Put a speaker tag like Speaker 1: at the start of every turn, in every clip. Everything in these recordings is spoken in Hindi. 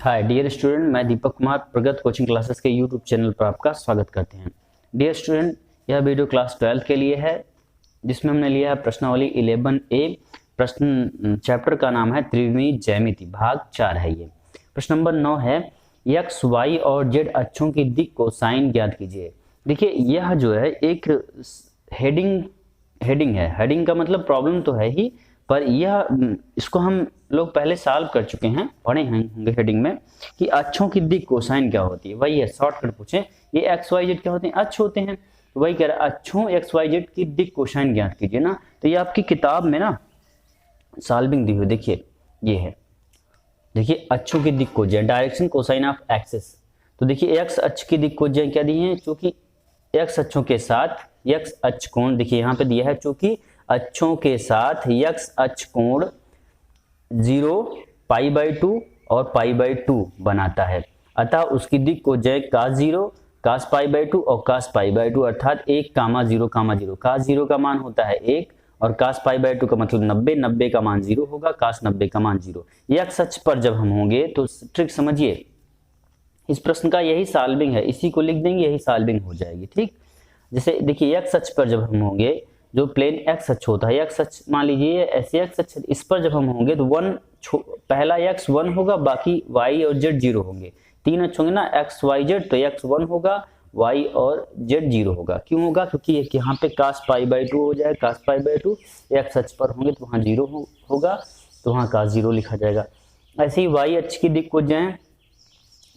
Speaker 1: हाय डियर स्टूडेंट, मैं दीपक कुमार प्रगत कोचिंग क्लासेस के यूट्यूब चैनल पर आपका स्वागत करते हैं। डियर स्टूडेंट, यह वीडियो क्लास 12 के लिए है, जिसमें हमने लिया है प्रश्नावली 11A। प्रश्न चैप्टर का नाम है त्रिविमीय ज्यामिति, भाग 4 है ये। प्रश्न नंबर 9 है, एक्स वाई और जेड अक्षों की दिक् को साइन ज्ञात कीजिए। देखिए, यह जो है एक हेडिंग है। हेडिंग का मतलब प्रॉब्लम तो है ही, पर यह इसको हम लोग पहले सॉल्व कर चुके हैं, पढ़े होंगे हेडिंग में कि अक्षों की दिक् कोसाइन क्या होती है। वही है, शॉर्टकट पूछे ये एक्स वाई जेड क्या होते हैं, अक्ष होते हैं। तो वही कह रहा है अक्षों एक्स वाई जेड की दिक् कोसाइन ज्ञात कीजिए ना। तो ये आपकी किताब में ना सॉल्विंग दी हुई, देखिए ये है। देखिए अक्षों की दिक् को डायरेक्शन कोसाइन ऑफ एक्सिस। तो देखिए एक्स अक्ष की दिक् को क्या दी है, चूंकि एक्स अक्षों के साथ एक्स अक्ष कोण, देखिए यहाँ पे दिया है, चूंकि अक्षों के साथ एक्स अक्ष कोण 0 π/2 और π/2 बनाता है, अतः उसकी दिक् को cos 0 cos π/2 और cos π/2 अर्थात 1, 0, 0। cos 0 का मान होता है 1 और cos π/2 का मतलब 90, 90 का मान 0 होगा, cos 90 का मान 0। एक्स अक्ष पर जब हम होंगे तो ट्रिक समझिए, इस प्रश्न का यही सॉल्विंग है, इसी को लिख देंगे, यही सॉल्विंग हो जाएगी। ठीक, जैसे देखिए एक्स अक्ष पर जब हम होंगे, जो प्लेन एक्स अक्ष होता है, एक्स अक्ष मान लीजिए ऐसे एक्स अक्ष, इस पर जब हम होंगे तो पहला एक्स 1 होगा, बाकी वाई और जेड 0 होंगे। 3 अक्ष होंगे ना, एक्स वाई जेड, तो एक्स 1 होगा, वाई और जेड 0 होगा। क्यों होगा? क्योंकि यहाँ पे cos π/2 हो जाए, cos π/2 एक्स अक्ष पर होंगे तो वहाँ 0 होगा, तो वहाँ cos 0 लिखा जाएगा। ऐसे ही वाई अक्ष की दिक् को जाए,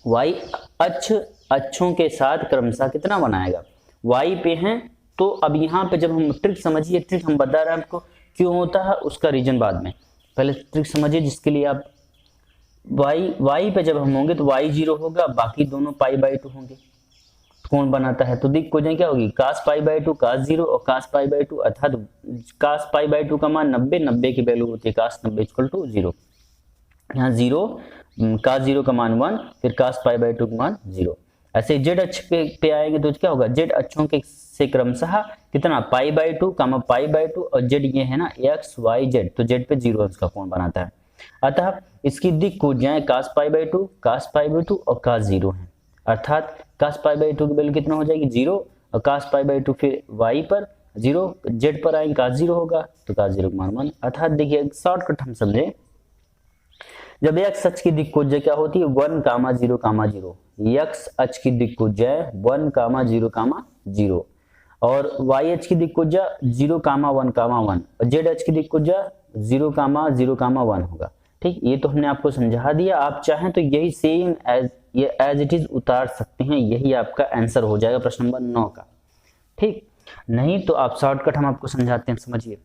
Speaker 1: वाई अक्ष अक्षों के साथ क्रमशः कितना बनाएगा, वाई पे हैं। तो अब यहाँ पे जब हम ट्रिक समझिए, ट्रिक हम बता रहे हैं आपको क्यों होता है, उसका रीजन बाद में, पहले ट्रिक समझिए जिसके लिए आप वाई पे जब हम होंगे तो वाई 0 होगा, बाकी दोनों π/2 होंगे, कौन बनाता है। तो दिक् को क्या होगी, cos π/2 cos 0 और cos π/2 अर्थात cos π/2 का मान 90, 90 की वैल्यू होती है cos 90 = 0। यहाँ 0, cos 0 का मान 1, फिर cos π/2 का मान 0। ऐसे जेड अक्ष पे आएंगे तो क्या होगा, जेड अक्षों के से क्रमशः कितना π/2, π/2 और जेड ये है ना एक्स वाई जेड, तो जेड पे 0 अंश का कोण बनाता है। अतः इसकी दिक् को जाए cos π/2 cos π/2 और cos 0 है, अर्थात cos π/2 की वैल्यू कितना हो जाएगी 0 और cos π/2 फिर y पर 0, जेड पर आएंगे cos 0 होगा, तो cos 0 का मान 1। अर्थात देखिए शॉर्टकट हम समझे, जब एक्स अक्ष की दिक् को क्या होती है 1, 0, 0, एक्स अक्ष की दिक् को 1, 0, 0 और वाई अक्ष की दिक् को 0, 1, 1 और जेड अक्ष की दिक् को 0, 0, 1 होगा। ठीक, ये तो हमने आपको समझा दिया। आप चाहें तो यही सेम एज इट इज उतार सकते हैं, यही आपका आंसर हो जाएगा प्रश्न नंबर 9 का। ठीक, नहीं तो आप शॉर्टकट हम आपको समझाते हैं, समझिए।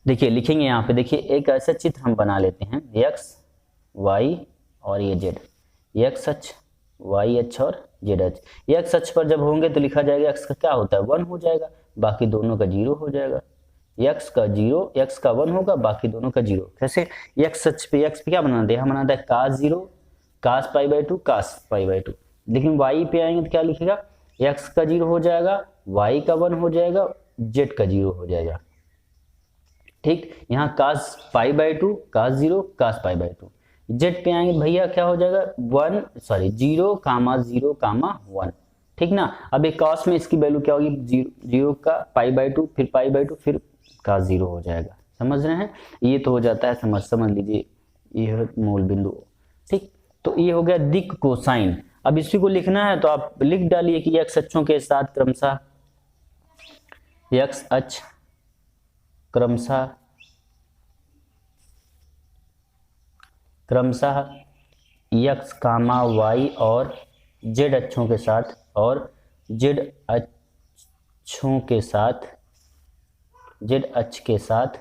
Speaker 1: देखिए लिखेंगे यहाँ पे, देखिए एक ऐसा चित्र हम बना लेते हैं, एक्स वाई और ये जेड, एक्स अक्ष वाई अक्ष और जेड अक्ष। एक्स अक्ष पर जब होंगे तो लिखा जाएगा एक्स का क्या होता है 1 हो जाएगा, बाकी दोनों का 0 हो जाएगा। एक्स का 0, एक्स का 1 होगा, बाकी दोनों का 0। कैसे, एक्स अक्ष पे क्या बनाते हैं, हम बनाते हैं cos 0 cos π/2 cos π/2। लेकिन वाई पे आएंगे तो क्या लिखेगा, एक्स का 0 हो जाएगा, वाई का 1 हो जाएगा, जेड का 0 हो जाएगा। ठीक, यहाँ cos π/2 cos 0 cos π/2। जेड पे आएंगे भैया क्या हो जाएगा 0, 0, 1। ठीक ना, अब एक cos में इसकी वैल्यू क्या होगी 0 का π/2 फिर π/2 फिर cos 0 हो जाएगा। समझ रहे हैं, ये तो हो जाता है, समझ लीजिए, ये है मूल बिंदु। ठीक, तो ये हो गया दिक् कोसाइन। अब इसी को लिखना है तो आप लिख डालिए कि एक्स अक्षों के साथ क्रमशः एक्स अक्ष क्रमशः एक्स कामा वाई और जेड अक्षों के साथ, और जेड अक्षों के साथ, जेड अक्ष के साथ,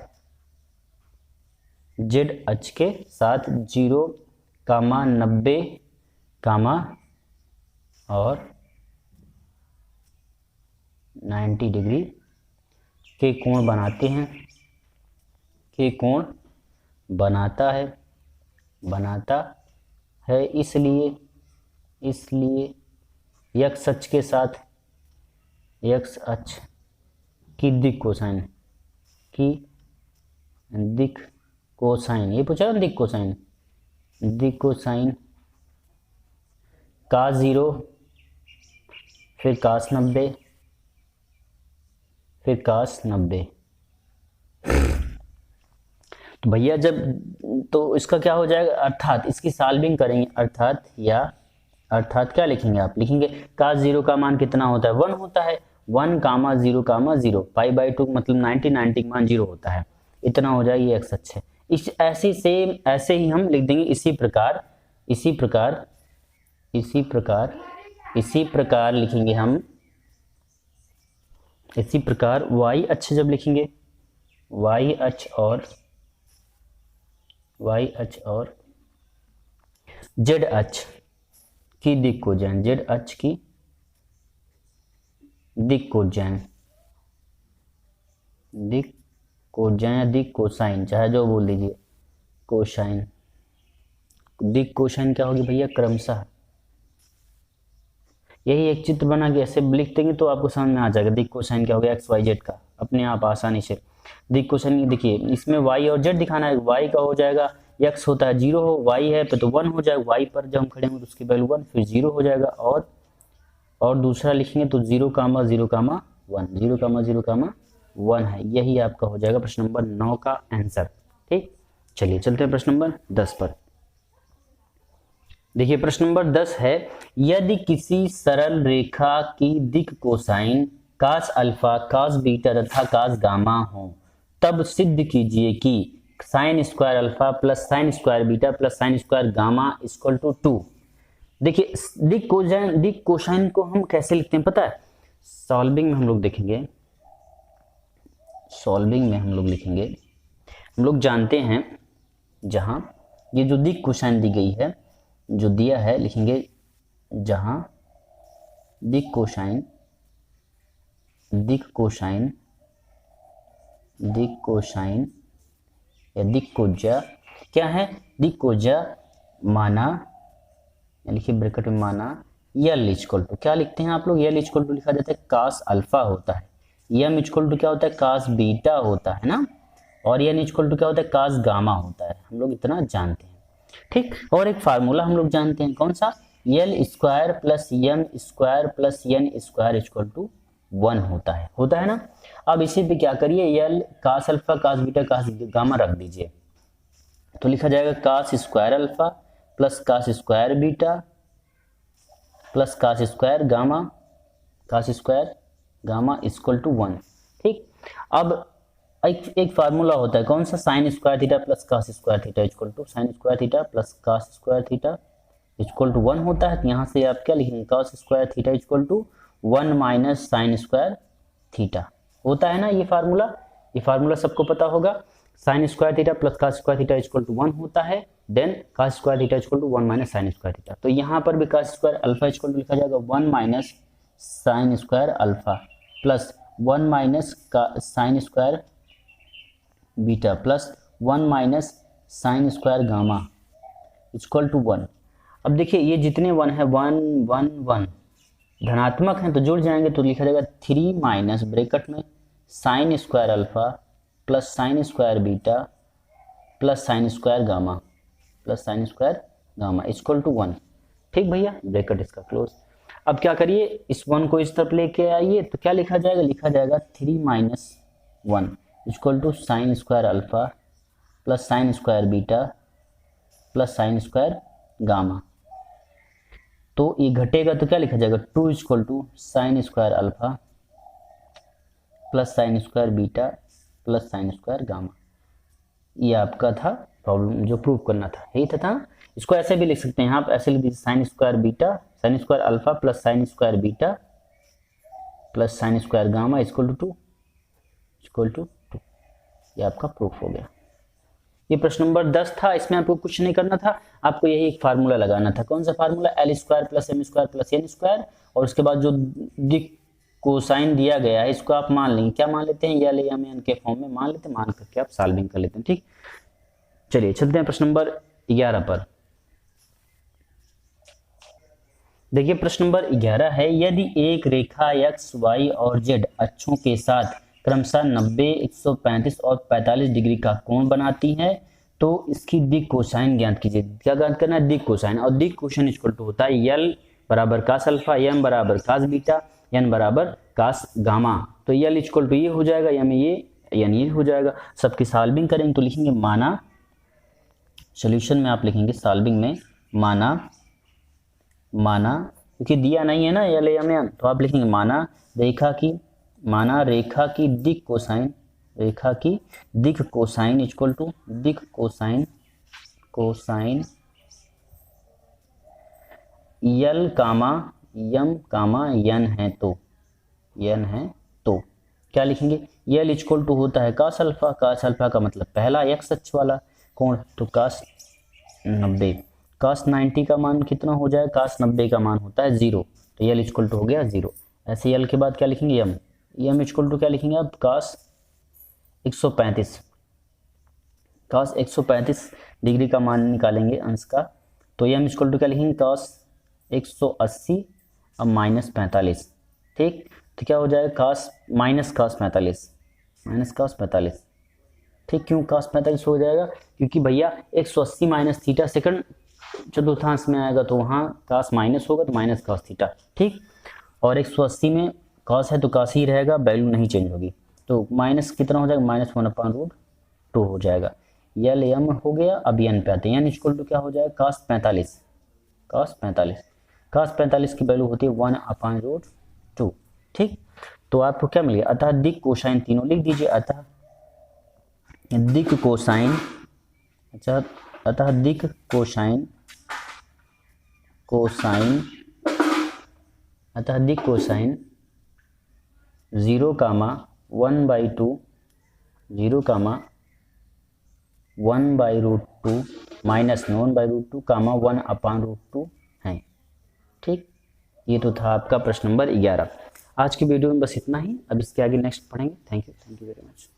Speaker 1: जेड अक्ष के साथ 0, 90 और 90 डिग्री के कोण बनाते हैं, के कोण बनाता है। इसलिए एक्स अक्ष के साथ एक्स अक्ष की दिक् कोसाइन, ये पूछा ना दिक् कोसाइन, दिक कोसाइन cos 0, फिर cos 90, फिर cos 90। तो भैया जब तो इसका क्या हो जाएगा, अर्थात इसकी सॉल्विंग करेंगे, अर्थात क्या लिखेंगे, आप लिखेंगे cos 0 का मान कितना होता है, 1 होता है, 1 कामा 0 कामा 0, π/2 मतलब 90 का मान 0 होता है, इतना हो जाएगा, ये x अक्ष है। इस ऐसे सेम ऐसे ही हम लिख देंगे, इसी प्रकार लिखेंगे हम, इसी प्रकार y अक्ष जब लिखेंगे, y अक्ष और z अक्ष की दिक कोजैन, z अक्ष की दिक कोजैन या दिक कोसाइन, चाहे जो बोल दीजिए, कोसाइन, दिक कोसाइन क्या होगी भैया, क्रमशः यही एक चित्र बना के ऐसे लिख देंगे तो आपको समझ में आ जाएगा दिक कोसाइन क्या हो गया, एक्स वाई जेड का, अपने आप आसानी से। दिक कोसाइन देखिए, इसमें y और z दिखाना है, y का हो जाएगा, x होता है 0 हो, y है पे तो 1 हो जाएगा, y पर जब हम खड़े होंगे तो उसकी वैल्यू 1, फिर 0 हो जाएगा, और दूसरा लिखेंगे तो 0, 0, 1, 0, 0, 1 है। यही आपका हो जाएगा प्रश्न नंबर 9 का आंसर। ठीक, चलिए चलते हैं प्रश्न नंबर 10 पर। देखिए प्रश्न नंबर 10 है, यदि किसी सरल रेखा की दिक cosine cos alpha, cos beta तथा cos गामा हो, तब सिद्ध कीजिए कि sin square alpha plus sin square beta plus sin square gamma equal to 2। देखिए दिक कोसाइन को हम कैसे लिखते हैं पता है, सॉल्विंग में हम लोग देखेंगे, हम लोग जानते हैं, जहां ये जो दिक कोसाइन दी गई है, जो दिया है, लिखेंगे जहां दिक कोसाइन या दिक कोज्या क्या है, दिक कोज्या माना, लिखिए ब्रैकेट में माना यल इक्वल टू, क्या लिखते हैं आप लोग, यल इक्वल टू लिखा जाता है cos अल्फा होता है, यम इक्वल टू क्या होता है cos बीटा होता है ना, और यन इक्वल टू क्या होता है cos गामा होता है, हम लोग इतना जानते हैं। ठीक, और एक फार्मूला हम लोग जानते हैं, कौन सा, L square plus M square plus N square equal to 1 होता है ना। अब इसी पे क्या करिए, L cos alpha cos beta cos gamma रख दीजिए, तो लिखा जाएगा cos square alpha plus cos square beta plus cos square gamma equal to 1। ठीक, अब एक फार्मूला होता है, कौन सा, sine square theta plus cos square theta equal to sine square theta plus cos square theta equal to 1 होता है। तो यहाँ से आप क्या लिखेंगे, cos square theta equal to 1 minus sine square theta होता है ना, ये फार्मूला सबको पता होगा, sine square theta plus cos square theta equal to 1 होता है, then cos square theta equal to 1 minus sine square theta. तो यहाँ पर भी cos square alpha equal to लिखा जाएगा 1 minus sine square alpha plus 1 minus sine square beta plus 1 minus sine square gamma equal to 1। अब देखिए ये जितने 1 है, 1 1 1 धनात्मक हैं तो जुड़ जाएंगे, तो लिखा जाएगा 3 माइनस ब्रैकेट में sine square alpha plus sine square beta plus sine square gamma equal to 1। ठीक भैया, ब्रैकेट इसका क्लोज। अब क्या करिए, इस 1 को इस तरफ लेके आइए, तो क्या लिखा जाएगा 3 minus 1 equal to sine square alpha plus sine square beta plus sine square gamma. तो ये घटेगा तो क्या लिखा जाएगा 2 equal to sine square alpha plus sine square beta plus sine square gamma. ये आपका था प्रॉब्लम जो प्रूव करना था, यही था। इसको ऐसे भी लिख सकते हैं आप, ऐसे लिख दीजिए sine square alpha plus sine square beta plus sine square gamma equal to 2। ये आपका प्रूफ हो गया। ये प्रश्न नंबर 10 था, इसमें आपको कुछ नहीं करना था, आपको यही एक फार्मूला लगाना था। कौन सा formula, L square plus M square plus N square, और उसके बाद जो दिक कोसाइन दिया गया है इसको आप मान लेंगे, क्या मान लेते हैं, यल या एन के फॉर्म में मान लेते हैं, मान करके आप सॉल्विंग कर लेते हैं। ठीक, चलिए चलते हैं प्रश्न नंबर 11 पर। देखिए प्रश्न नंबर 11 है, यदि एक रेखा एक्स वाई और जेड अक्षों के साथ क्रमशः 90, 135 और 45 डिग्री का कोण बनाती है, तो तो इसकी दिक कोसाइन ज्ञात कीजिए। क्या ज्ञात करना है? दिक कोसाइन। और दिक कोसाइन इक्वल टू होता है यल बराबर कास अल्फा, एम बराबर कास बीटा, एन बराबर कास गामा। तो यल इक्वल टू ये हो जाएगा, एम ये, एन ये हो जाएगा। सबकी सॉल्विंग करेंगे तो लिखेंगे माना, सॉल्यूशन में आप लिखेंगे सॉल्विंग में माना क्योंकि दिया नहीं है ना यल एम एन, तो आप लिखेंगे माना रेखा की दिक कोसाइन, रेखा की दिक कोसाइन इक्वल टू दिक कोसाइन यल कामा यम कामा यन है तो क्या लिखेंगे? यल इक्वल टू होता है कास अल्फा का मतलब पहला एक्स अक्ष वाला कोण, तो कास 90। कास 90 का मान कितना हो जाए? कास 90 का मान होता है 0, तो यल इक्वल टू हो गया 0। ऐसे यल के बाद क्या लिखेंगे? यम इक्वल टू क्या लिखेंगे आप? कास 135, कास 135 डिग्री का मान निकालेंगे अंश का, तो यम इक्वल टू क्या लिखेंगे? कास 180 अब माइनस 45, ठीक। तो क्या हो जाएगा? कास माइनस कास 45, ठीक। क्यों कास 45 हो जाएगा? क्योंकि भैया 180 माइनस थीटा सेकंड चतुर्थांश में आएगा, तो वहाँ कास माइनस होगा तो माइनस कास थीटा, ठीक। और 180 में कास है तो कास ही रहेगा, वैल्यू नहीं चेंज होगी। तो माइनस कितना हो जाएगा? -1/√2 हो जाएगा। यल एम हो गया। अब एन पे आते हैं, एन इक्वल टू क्या हो जाएगा? कास 45 की वैल्यू होती है 1/√2, ठीक। तो आपको क्या मिल गया? अतः दिक कोसाइन, तीनों लिख दीजिए। अतः दिक कोसाइन 0, 1/√2 माइनस 1/√2 1/√2 है, ठीक। ये तो था आपका प्रश्न नंबर 11। आज की वीडियो में बस इतना ही। अब इसके आगे नेक्स्ट पढ़ेंगे। Thank you very much.